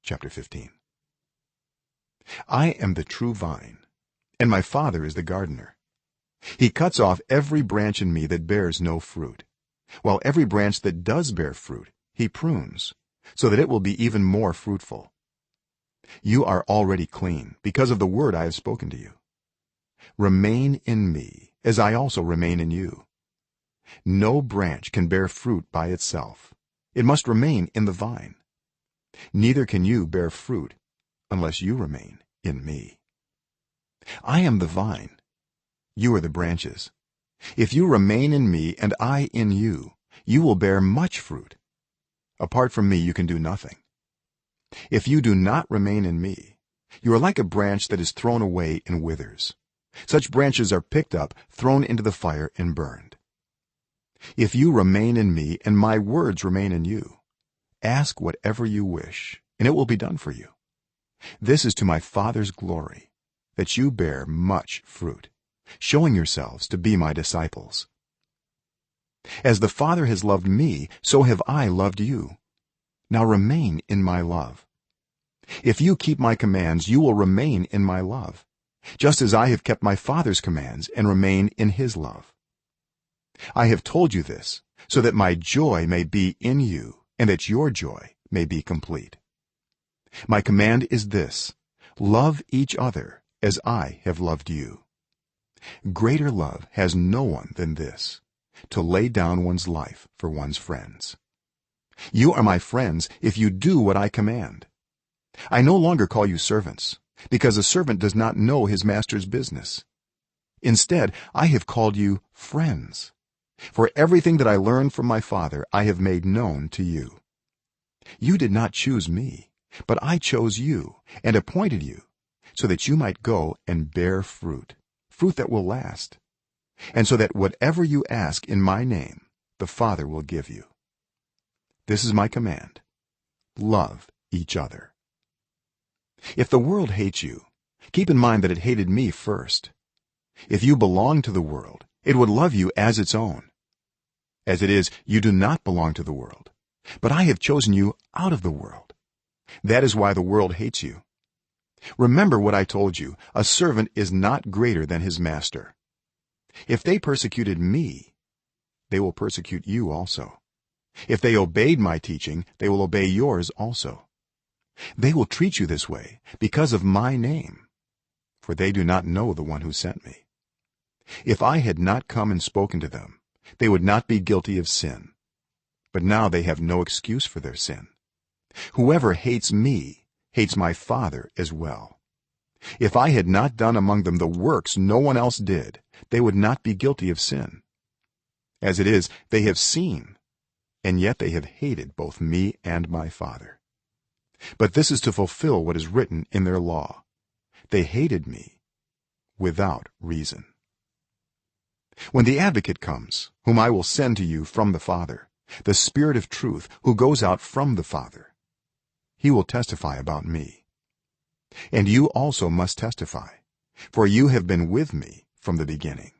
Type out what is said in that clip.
chapter 15. I am the true vine, and my Father is the gardener. He cuts off every branch in me that bears no fruit, while every branch that does bear fruit he prunes, so that it will be even more fruitful. You are already clean because of the word I have spoken to you. Remain in me, as I also remain in you. No branch can bear fruit by itself. It must remain in the vine. Neither can you bear fruit unless you remain in me. I am the vine. You are the branches. If you remain in me and I in you, you will bear much fruit. Apart from me you can do nothing. If you do not remain in me, you are like a branch that is thrown away and withers. Such branches are picked up, thrown into the fire, and burned. If you remain in me and my words remain in you, ask whatever you wish, and it will be done for you. This is to my Father's glory, that you bear much fruit, showing yourselves to be my disciples. As the Father has loved me, so have I loved you. Now remain in my love. If you keep my commands, you will remain in my love, just as I have kept my Father's commands and remain in his love. I have told you this so that my joy may be in you and that your joy may be complete. My command is this: love each other as I have loved you. Greater love has no one than this, to lay down one's life for one's friends. You are my friends if you do what I command. I no longer call you servants, because a servant does not know his master's business. Instead, I have called you friends, for everything that I learned from my Father I have made known to you. You did not choose me, but I chose you and appointed you so that you might go and bear fruit that will last, and so that whatever you ask in my name the Father will give you. This is my command: love each other. If the world hates you, keep in mind that it hated me first. If you belong to the world, it would love you as its own. As it is, you do not belong to the world, but I have chosen you out of the world. That is why the world hates you. Remember what I told you: a servant is not greater than his master. If they persecuted me, they will persecute you also. If they obeyed my teaching, they will obey yours also. They will treat you this way because of my name, for they do not know the one who sent me. If I had not come and spoken to them, they would not be guilty of sin, but now they have no excuse for their sin. Whoever hates me hates my Father as well. If I had not done among them the works no one else did, they would not be guilty of sin. As it is, they have seen, and yet they have hated both me and my Father. But this is to fulfill what is written in their law: they hated me without reason. When the advocate comes, whom I will send to you from the Father, the Spirit of truth, who goes out from the Father, he will testify about me. And you also must testify, for you have been with me from the beginning.